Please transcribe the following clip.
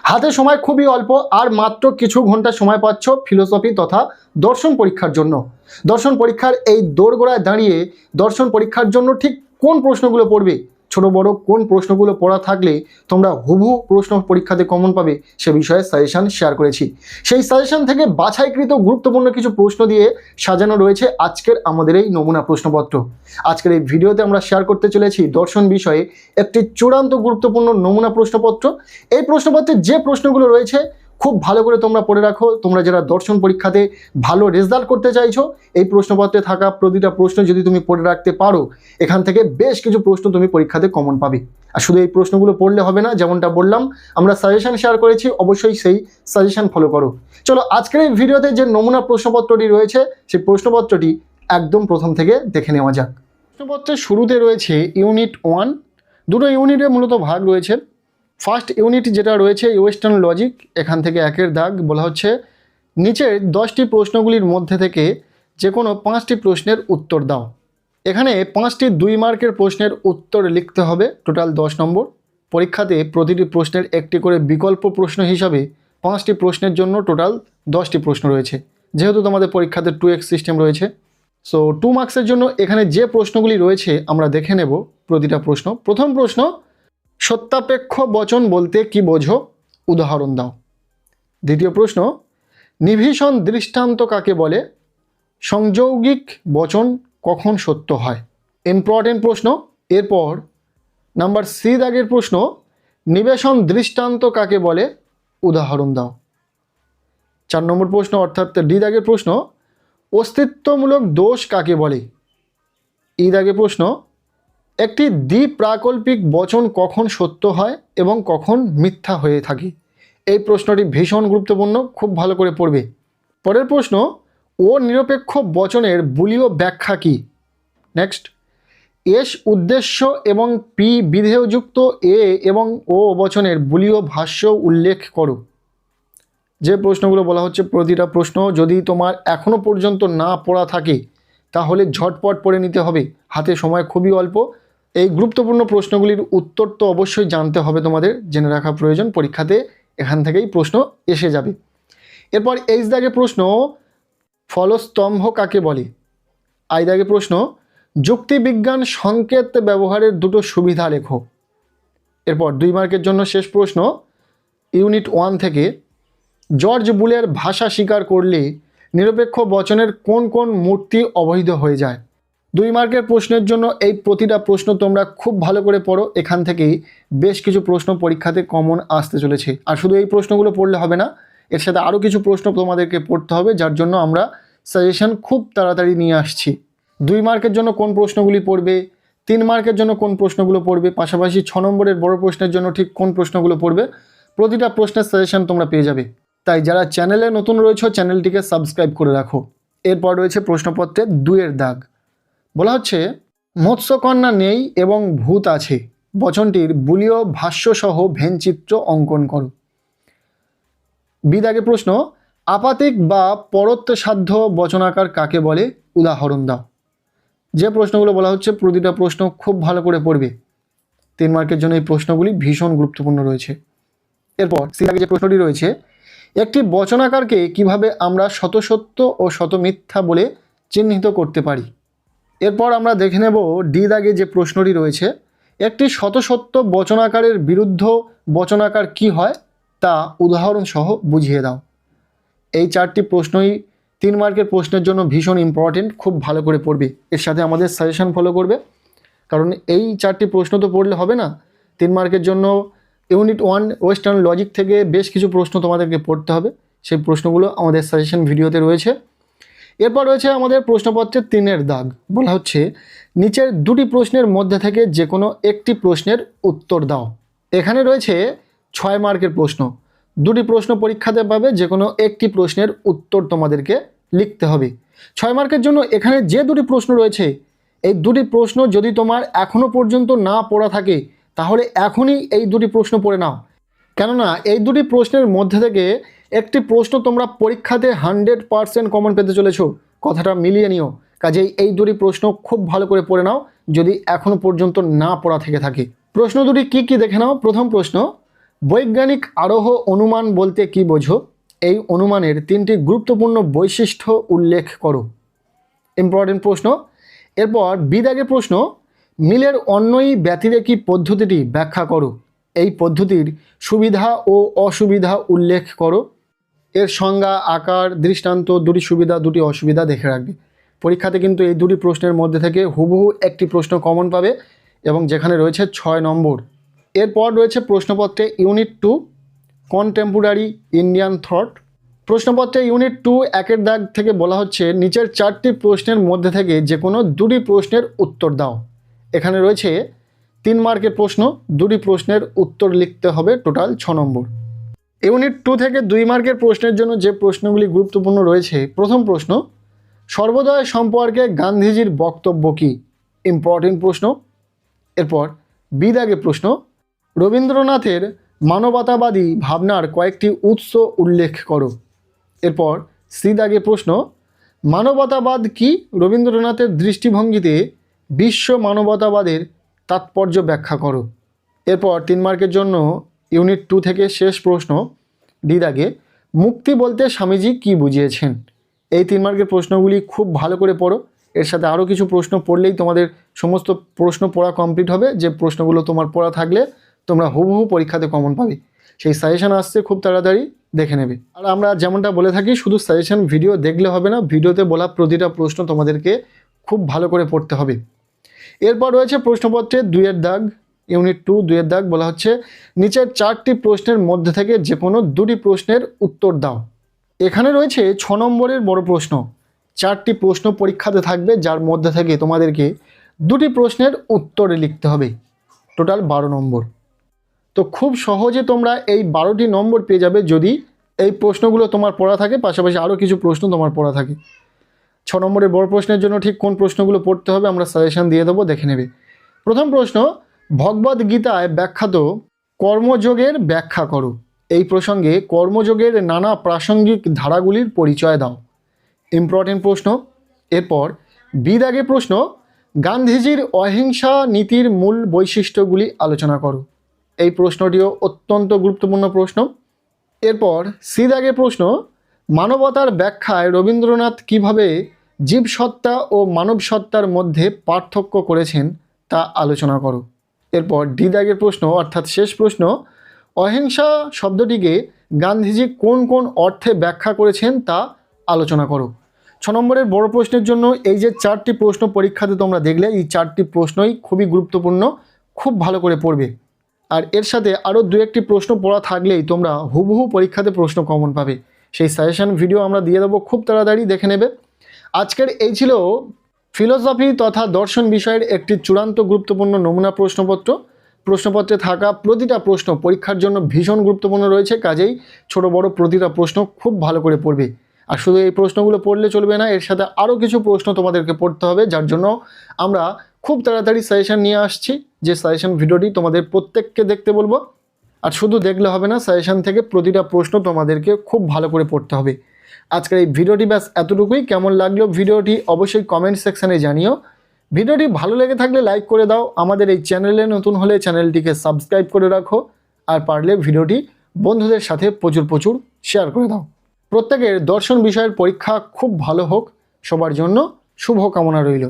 হাতে সময় খুবই অল্প, আর মাত্র কিছু ঘন্টা সময় পাচ্ছ ফিলোসফি তথা দর্শন পরীক্ষার জন্য। দর্শন পরীক্ষার এই দোরগোড়ায় দাঁড়িয়ে দর্শন পরীক্ষার জন্য ঠিক কোন প্রশ্নগুলো পড়বে, ছোট বড় কোন প্রশ্নগুলো পড়া থাকলে তোমরা হুবহু প্রশ্ন পরীক্ষাতে কমন পাবে, সে বিষয়ে সাজেশন শেয়ার করেছি। সেই সাজেশন থেকে বাছাইকৃত গুরুত্বপূর্ণ কিছু প্রশ্ন দিয়ে সাজানো রয়েছে আজকের আমাদের এই নমুনা প্রশ্নপত্র। আজকের এই ভিডিওতে আমরা শেয়ার করতে চলেছি দর্শন বিষয়ে একটি চূড়ান্ত গুরুত্বপূর্ণ নমুনা প্রশ্নপত্র। এই প্রশ্নপত্রে যে প্রশ্নগুলো রয়েছে খুব ভালো করে তোমরা পড়ে রাখো। তোমরা যারা দর্শন পরীক্ষাতে ভালো রেজাল্ট করতে চাইছো, এই প্রশ্নপত্রে থাকা প্রতিটা প্রশ্ন যদি তুমি পড়ে রাখতে পারো, এখান থেকে বেশ কিছু প্রশ্ন তুমি পরীক্ষাতে কমন পাবে। আর শুধু এই প্রশ্নগুলো পড়লে হবে না, যেমনটা বললাম আমরা সাজেশন শেয়ার করেছি, অবশ্যই সেই সাজেশন ফলো করো। চলো আজকের এই ভিডিওতে যে নমুনা প্রশ্নপত্রটি রয়েছে সেই প্রশ্নপত্রটি একদম প্রথম থেকে দেখে নেওয়া যাক। প্রশ্নপত্রের শুরুতে রয়েছে ইউনিট 1। দুটো ইউনিটের মূলত ভাগ রয়েছে। ফার্স্ট ইউনিট যেটা রয়েছে ওয়েস্টার্ন লজিক, এখান থেকে 1-এর দাগ বলা হচ্ছে নিচের 10টি প্রশ্নগুলির মধ্যে থেকে যে কোনো 5টি প্রশ্নের উত্তর দাও। এখানে 5টি 2 মার্কের প্রশ্নের উত্তর লিখতে হবে, টোটাল 10 নম্বর। পরীক্ষাতে প্রতিটি প্রশ্নের একটি করে বিকল্প প্রশ্ন হিসাবে 5টি প্রশ্নের জন্য টোটাল 10টি প্রশ্ন রয়েছে। যেহেতু তোমাদের পরীক্ষাতে 2x সিস্টেম রয়েছে, সো 2 মার্কসের জন্য এখানে যে প্রশ্নগুলি রয়েছে আমরা দেখে নেব প্রতিটা প্রশ্ন। প্রথম প্রশ্ন, সত্যাপেক্ষ বচন বলতে কি বোঝো, উদাহরণ দাও। দ্বিতীয় প্রশ্ন, নিভীষণ দৃষ্টান্ত কাকে বলে, সংযৌগিক বচন কখন সত্য হয়। ইম্পর্টেন্ট প্রশ্ন। এরপর নাম্বার সি দাগের প্রশ্ন, নিবেশন দৃষ্টান্ত কাকে বলে, উদাহরণ দাও। 4 নম্বর প্রশ্ন অর্থাৎ ডি দাগের প্রশ্ন, অস্তিত্বমূলক দোষ কাকে বলে। ই দাগের প্রশ্ন, একটি দ্বিপ্রাকল্পিক বচন কখন সত্য হয় এবং কখন মিথ্যা হয়ে থাকে। এই প্রশ্নটি ভীষণ গুরুত্বপূর্ণ, খুব ভালো করে পড়বে। পরের প্রশ্ন, ও নিরপেক্ষ বচনের বুলীয় ব্যাখ্যা কী। নেক্সট, এস উদ্দেশ্য এবং পি বিধেয়যুক্ত এ এবং ও বচনের বুলীয় ভাষ্য উল্লেখ করো। যে প্রশ্নগুলো বলা হচ্ছে প্রতিটা প্রশ্ন যদি তোমার এখনও পর্যন্ত না পড়া থাকে তাহলে ঝটপট পড়ে নিতে হবে, হাতে সময় খুবই অল্প। এই গুরুত্বপূর্ণ প্রশ্নগুলির উত্তর তো অবশ্যই জানতে হবে, তোমাদের জেনে রাখা প্রয়োজন, পরীক্ষাতে এখান থেকেই প্রশ্ন এসে যাবে। এরপর এইচ দাগে প্রশ্ন, ফলস্তম্ভ কাকে বলে। আই দাগে প্রশ্ন, যুক্তিবিজ্ঞান সংকেত ব্যবহারের দুটো সুবিধা লেখো। এরপর 2 মার্কের জন্য শেষ প্রশ্ন ইউনিট 1 থেকে, জর্জ বুলের ভাষা স্বীকার করলে নিরপেক্ষ বচনের কোন কোন মূর্তি অবৈধ হয়ে যায়। 2 মার্কের প্রশ্নের জন্য এই প্রতিটা প্রশ্ন তোমরা খুব ভালো করে পড়ো, এখান থেকেই বেশ কিছু প্রশ্ন পরীক্ষাতে কমন আসতে চলেছে। আর শুধু এই প্রশ্নগুলো পড়লে হবে না, এর সাথে আরও কিছু প্রশ্ন তোমাদেরকে পড়তে হবে, যার জন্য আমরা সাজেশন খুব তাড়াতাড়ি নিয়ে আসছি। 2 মার্কের জন্য কোন প্রশ্নগুলি পড়বে, 3 মার্কের জন্য কোন প্রশ্নগুলো পড়বে, পাশাপাশি 6 নম্বরের বড় প্রশ্নের জন্য ঠিক কোন প্রশ্নগুলো পড়বে, প্রতিটা প্রশ্নের সাজেশন তোমরা পেয়ে যাবে। তাই যারা চ্যানেলে নতুন রয়েছে চ্যানেলটিকে সাবস্ক্রাইব করে রাখো। এরপর রয়েছে প্রশ্নপত্রে 2-এর দাগ, বলা হচ্ছে মৎস্যকন্যা নেই এবং ভূত আছে বচনটির বুলীয় ভাষ্যসহ ভেনচিত্র অঙ্কন করো। বি দাগে প্রশ্ন, আপাতিক বা পরত্বসাধ্য বচনাকার কাকে বলে, উদাহরণ দাও। যে প্রশ্নগুলো বলা হচ্ছে প্রতিটা প্রশ্ন খুব ভালো করে পড়বে, 3 মার্কের জন্য এই প্রশ্নগুলি ভীষণ গুরুত্বপূর্ণ রয়েছে। এরপর সি দাগে যে প্রশ্নটি রয়েছে, একটি বচনাকারকে কিভাবে আমরা শতসত্য ও শতমিথ্যা বলে চিহ্নিত করতে পারি। এরপর আমরা দেখে নেব ডি দাগে যে প্রশ্নটি রয়েছে, একটি শতসত্য বচনাকারের বিরুদ্ধ বচনাকার কি হয় তা উদাহরণ সহ বুঝিয়ে দাও। এই 4টি প্রশ্নই 3 মার্কের প্রশ্নের জন্য ভীষণ ইম্পর্টেন্ট, খুব ভালো করে পড়বে, এর সাথে আমাদের সাজেশন ফলো করবে, কারণ এই 4টি প্রশ্ন তো পড়লে হবে না। 3 মার্কের জন্য ইউনিট 1 ওয়েস্টার্ন লজিক থেকে বেশ কিছু প্রশ্ন তোমাদেরকে পড়তে হবে, সেই প্রশ্নগুলো আমাদের সাজেশন ভিডিওতে রয়েছে। এরপর রয়েছে আমাদের প্রশ্নপত্রের 3-এর দাগ, বলা হচ্ছে নিচের 2টি প্রশ্নের মধ্যে থেকে যে কোনো একটি প্রশ্নের উত্তর দাও। এখানে রয়েছে 6 মার্কের প্রশ্ন, 2টি প্রশ্ন পরীক্ষাতে পাবে, যে কোনো একটি প্রশ্নের উত্তর তোমাদেরকে লিখতে হবে। 6 মার্কের জন্য এখানে যে 2টি প্রশ্ন রয়েছে, এই 2টি প্রশ্ন যদি তোমার এখনও পর্যন্ত না পড়া থাকে তাহলে এখনই এই 2টি প্রশ্ন পড়ে নাও, কেননা এই 2টি প্রশ্নের মধ্যে থেকে একটি প্রশ্ন তোমরা পরীক্ষাতে 100% কমন পেতে চলেছো, কথাটা মিলিয়ে নিও। কাজেই এই 2টি প্রশ্ন খুব ভালো করে পড়ে নাও, যদি এখনও পর্যন্ত না পড়া থেকে থাকে। প্রশ্ন দুটি কি কি দেখে নাও। প্রথম প্রশ্ন, বৈজ্ঞানিক আরোহ অনুমান বলতে কি বোঝো? এই অনুমানের 3টি গুরুত্বপূর্ণ বৈশিষ্ট্য উল্লেখ করো। ইম্পর্টেন্ট প্রশ্ন। এরপর বিদাগের প্রশ্ন, মিলের অন্যই ব্যতিরেকী পদ্ধতিটি ব্যাখ্যা করো। এই পদ্ধতির সুবিধা ও অসুবিধা উল্লেখ করো। এর সংজ্ঞা, আকার, দৃষ্টান্ত, দুটি সুবিধা দুটি অসুবিধা দেখে রাখবে। পরীক্ষাতে কিন্তু এই দুটি প্রশ্নের মধ্যে থেকে হুবহু একটি প্রশ্ন কমন পাবে এবং যেখানে রয়েছে 6 নম্বর। এরপর রয়েছে প্রশ্নপত্রে ইউনিট 2 কন্টেম্পোরারি ইন্ডিয়ান থট। প্রশ্নপত্রে ইউনিট 2 1 দাগ থেকে বলা হচ্ছে নিচের 4টি প্রশ্নের মধ্যে থেকে যে কোনো 2টি প্রশ্নের উত্তর দাও। এখানে রয়েছে 3 মার্কের প্রশ্ন, 2টি প্রশ্নের উত্তর লিখতে হবে, টোটাল 6 নম্বর। ইউনিট 2 থেকে 2 মার্কের প্রশ্নের জন্য যে প্রশ্নগুলি গুরুত্বপূর্ণ রয়েছে, প্রথম প্রশ্ন, সর্বোদয় সম্পর্কে গান্ধীজির বক্তব্য কী? ইম্পর্টেন্ট প্রশ্ন। এরপর বিদাগে প্রশ্ন, রবীন্দ্রনাথের মানবতাবাদী ভাবনার কয়েকটি উৎস উল্লেখ করো। এরপর সিদাগে প্রশ্ন, মানবতাবাদ কি? রবীন্দ্রনাথের দৃষ্টিভঙ্গিতে বিশ্ব মানবতাবাদের তাৎপর্য ব্যাখ্যা করো। এরপর 3 মার্কের জন্য ইউনিট 2 থেকে শেষ প্রশ্ন, ডি দাগে, মুক্তি বলতে স্বামীজি কি বুঝিয়েছেন? এই 3 মার্কের প্রশ্নগুলি খুব ভালো করে পড়ো। এর সাথে আরও কিছু প্রশ্ন পড়লেই তোমাদের সমস্ত প্রশ্ন পড়া কমপ্লিট হবে। যে প্রশ্নগুলো তোমার পড়া থাকলে তোমরা হুবহু পরীক্ষাতে কমন পাবে। সেই সাজেশন আসছে, খুব তাড়াতাড়ি দেখে নেবে। আর আমরা যেমনটা বলে থাকি, শুধু সাজেশন ভিডিও দেখলে হবে না, ভিডিওতে বলা প্রতিটা প্রশ্ন তোমাদেরকে খুব ভালো করে পড়তে হবে। এরপর রয়েছে প্রশ্নপত্রে 2 দাগ, ইউনিট 2 2 দাগ, বলা হচ্ছে নিচের 4টি প্রশ্নের মধ্যে থেকে যে কোনো 2টি প্রশ্নের উত্তর দাও। এখানে রয়েছে 6 নম্বরের বড় প্রশ্ন। 4টি প্রশ্ন পরীক্ষাতে থাকবে, যার মধ্যে থেকে তোমাদেরকে 2টি প্রশ্নের উত্তর লিখতে হবে, টোটাল 12 নম্বর। তো খুব সহজে তোমরা এই 12টি নম্বর পেয়ে যাবে যদি এই প্রশ্নগুলো তোমার পড়া থাকে, পাশাপাশি আরও কিছু প্রশ্ন তোমার পড়া থাকে। 6 নম্বরের বড় প্রশ্নের জন্য ঠিক কোন প্রশ্নগুলো পড়তে হবে আমরা সাজেশন দিয়ে দেবো, দেখে নেবে। প্রথম প্রশ্ন, ভগবদ গীতায় ব্যাখ্যাত কর্মযোগের ব্যাখ্যা করো। এই প্রসঙ্গে কর্মযোগের নানা প্রাসঙ্গিক ধারাগুলির পরিচয় দাও। ইম্পর্টেন্ট প্রশ্ন। এরপর বিদাগে প্রশ্ন, গান্ধীজির অহিংসা নীতির মূল বৈশিষ্ট্যগুলি আলোচনা করো। এই প্রশ্নটিও অত্যন্ত গুরুত্বপূর্ণ প্রশ্ন। এরপর সিদাগে প্রশ্ন, মানবতার ব্যাখ্যায় রবীন্দ্রনাথ কিভাবে জীবসত্তা ও মানব সত্তার মধ্যে পার্থক্য করেছেন তা আলোচনা করো। এরপর ডি দাগের প্রশ্ন অর্থাৎ শেষ প্রশ্ন, অহিংসা শব্দটিকে গান্ধীজি কোন কোন অর্থে ব্যাখ্যা করেছেন তা আলোচনা করো। 6 নম্বরের বড় প্রশ্নের জন্য এই যে 4টি প্রশ্ন পরীক্ষাতে তোমরা দেখলে, এই 4টি প্রশ্নই খুবই গুরুত্বপূর্ণ, খুব ভালো করে পড়বে। আর এর সাথে আরও 2-1টি প্রশ্ন পড়া থাকলেই তোমরা হুবহু পরীক্ষাতে প্রশ্ন কমন পাবে। সেই সাজেশন ভিডিও আমরা দিয়ে দেবো, খুব তাড়াতাড়ি দেখে নেবে। আজকের এই ছিল ফিলোসফি তথা দর্শন বিষয়ের একটি চূড়ান্ত গুরুত্বপূর্ণ নমুনা প্রশ্নপত্র। প্রশ্নপত্রে থাকা প্রতিটা প্রশ্ন পরীক্ষার জন্য ভীষণ গুরুত্বপূর্ণ রয়েছে, কাজেই ছোট বড় প্রতিটা প্রশ্ন খুব ভালো করে পড়বে। আর শুধু এই প্রশ্নগুলো পড়লে চলবে না, এর সাথে আরও কিছু প্রশ্ন তোমাদেরকে পড়তে হবে, যার জন্য আমরা খুব তাড়াতাড়ি সাজেশন নিয়ে আসছি। যে সাজেশন ভিডিওটি তোমাদের প্রত্যেককে দেখতে বলবো। আর শুধু দেখলে হবে না, সাজেশন থেকে প্রতিটা প্রশ্ন তোমাদেরকে খুব ভালো করে পড়তে হবে। আজকের এই ভিডিওটি ব্যাস এতটুকুই। কেমন লাগলো ভিডিওটি অবশ্যই কমেন্ট সেকশানে জানিও। ভিডিওটি ভালো লেগে থাকলে লাইক করে দাও। আমাদের এই চ্যানেলে নতুন হলে চ্যানেলটিকে সাবস্ক্রাইব করে রাখো। আর পারলে ভিডিওটি বন্ধুদের সাথে প্রচুর শেয়ার করে দাও। প্রত্যেকের দর্শন বিষয়ের পরীক্ষা খুব ভালো হোক, সবার জন্য শুভ কামনা রইল।